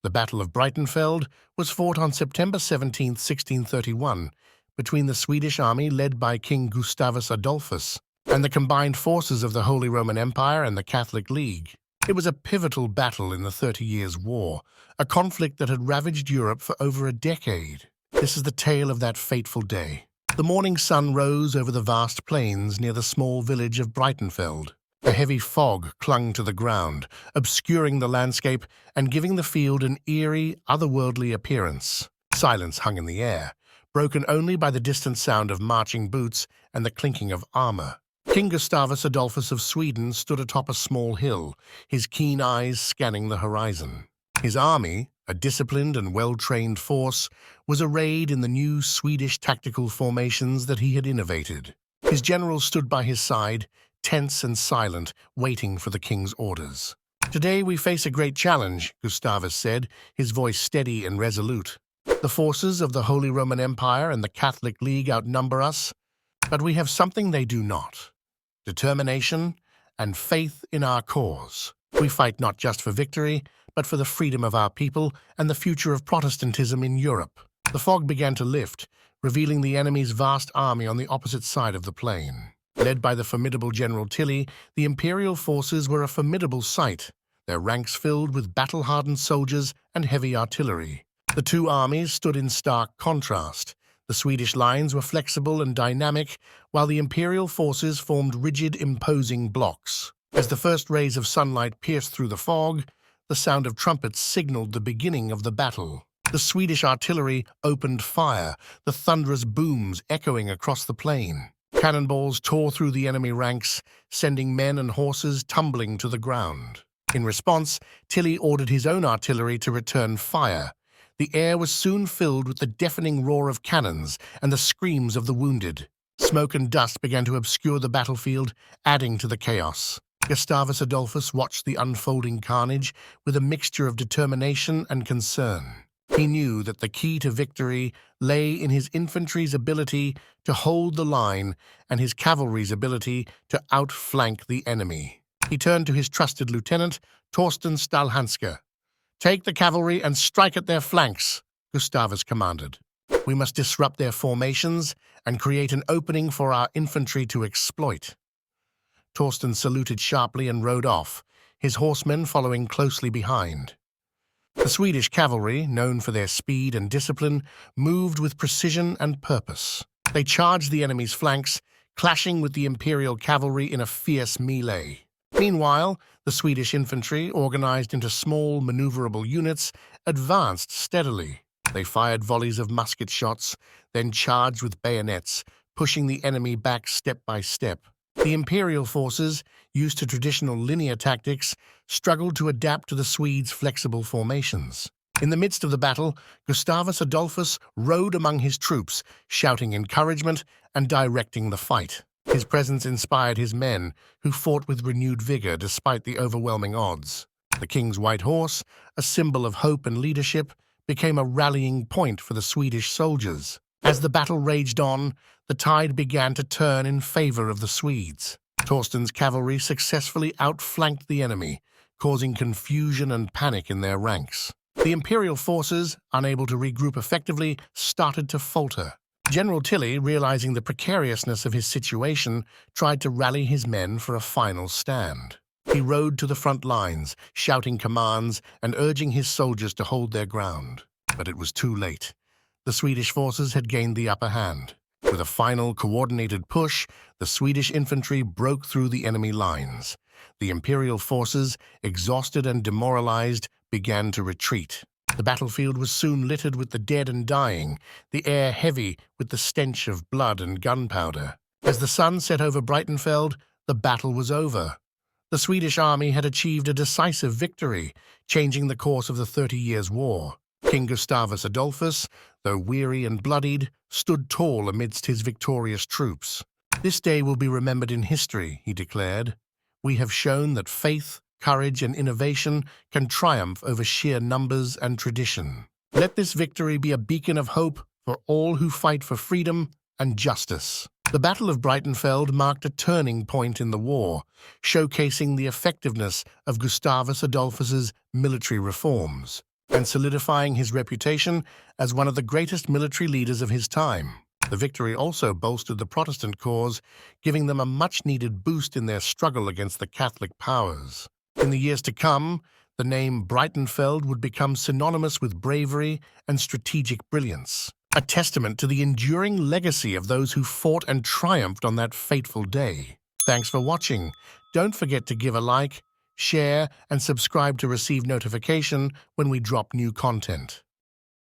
The Battle of Breitenfeld was fought on September 17, 1631, between the Swedish army led by King Gustavus Adolphus and the combined forces of the Holy Roman Empire and the Catholic League. It was a pivotal battle in the 30 Years' War, a conflict that had ravaged Europe for over a decade. This is the tale of that fateful day. The morning sun rose over the vast plains near the small village of Breitenfeld. A heavy fog clung to the ground, obscuring the landscape and giving the field an eerie, otherworldly appearance. Silence hung in the air, broken only by the distant sound of marching boots and the clinking of armor. King Gustavus Adolphus of Sweden stood atop a small hill, his keen eyes scanning the horizon. His army, a disciplined and well-trained force, was arrayed in the new Swedish tactical formations that he had innovated. His generals stood by his side, tense and silent, waiting for the king's orders. "Today we face a great challenge," Gustavus said, his voice steady and resolute. "The forces of the Holy Roman Empire and the Catholic League outnumber us, but we have something they do not: determination and faith in our cause. We fight not just for victory, but for the freedom of our people and the future of Protestantism in Europe." The fog began to lift, revealing the enemy's vast army on the opposite side of the plain. Led by the formidable General Tilly, the imperial forces were a formidable sight, their ranks filled with battle-hardened soldiers and heavy artillery. The two armies stood in stark contrast. The Swedish lines were flexible and dynamic, while the imperial forces formed rigid, imposing blocks. As the first rays of sunlight pierced through the fog, the sound of trumpets signaled the beginning of the battle. The Swedish artillery opened fire, the thunderous booms echoing across the plain. Cannonballs tore through the enemy ranks, sending men and horses tumbling to the ground. In response, Tilly ordered his own artillery to return fire. The air was soon filled with the deafening roar of cannons and the screams of the wounded. Smoke and dust began to obscure the battlefield, adding to the chaos. Gustavus Adolphus watched the unfolding carnage with a mixture of determination and concern. He knew that the key to victory lay in his infantry's ability to hold the line and his cavalry's ability to outflank the enemy. He turned to his trusted lieutenant, Torsten Stalhanske. "Take the cavalry and strike at their flanks," Gustavus commanded. "We must disrupt their formations and create an opening for our infantry to exploit." Torsten saluted sharply and rode off, his horsemen following closely behind. The Swedish cavalry, known for their speed and discipline, moved with precision and purpose. They charged the enemy's flanks, clashing with the imperial cavalry in a fierce melee. Meanwhile, the Swedish infantry, organized into small, maneuverable units, advanced steadily. They fired volleys of musket shots, then charged with bayonets, pushing the enemy back step by step. The imperial forces, used to traditional linear tactics, struggled to adapt to the Swedes' flexible formations. In the midst of the battle, Gustavus Adolphus rode among his troops, shouting encouragement and directing the fight. His presence inspired his men, who fought with renewed vigor despite the overwhelming odds. The king's white horse, a symbol of hope and leadership, became a rallying point for the Swedish soldiers. As the battle raged on, the tide began to turn in favor of the Swedes. Torsten's cavalry successfully outflanked the enemy, causing confusion and panic in their ranks. The imperial forces, unable to regroup effectively, started to falter. General Tilly, realizing the precariousness of his situation, tried to rally his men for a final stand. He rode to the front lines, shouting commands and urging his soldiers to hold their ground. But it was too late. The Swedish forces had gained the upper hand. With a final coordinated push, the Swedish infantry broke through the enemy lines. The imperial forces, exhausted and demoralized, began to retreat. The battlefield was soon littered with the dead and dying, the air heavy with the stench of blood and gunpowder. As the sun set over Breitenfeld, the battle was over. The Swedish army had achieved a decisive victory, changing the course of the 30 Years' War. King Gustavus Adolphus, though weary and bloodied, stood tall amidst his victorious troops. "This day will be remembered in history," he declared. "We have shown that faith, courage, and innovation can triumph over sheer numbers and tradition. Let this victory be a beacon of hope for all who fight for freedom and justice." The Battle of Breitenfeld marked a turning point in the war, showcasing the effectiveness of Gustavus Adolphus's military reforms. and solidifying his reputation as one of the greatest military leaders of his time. The victory also bolstered the Protestant cause, giving them a much-needed boost in their struggle against the Catholic powers. In the years to come, the name Breitenfeld would become synonymous with bravery and strategic brilliance, a testament to the enduring legacy of those who fought and triumphed on that fateful day. Thanks for watching. Don't forget to give a like, share, and subscribe to receive notification when we drop new content.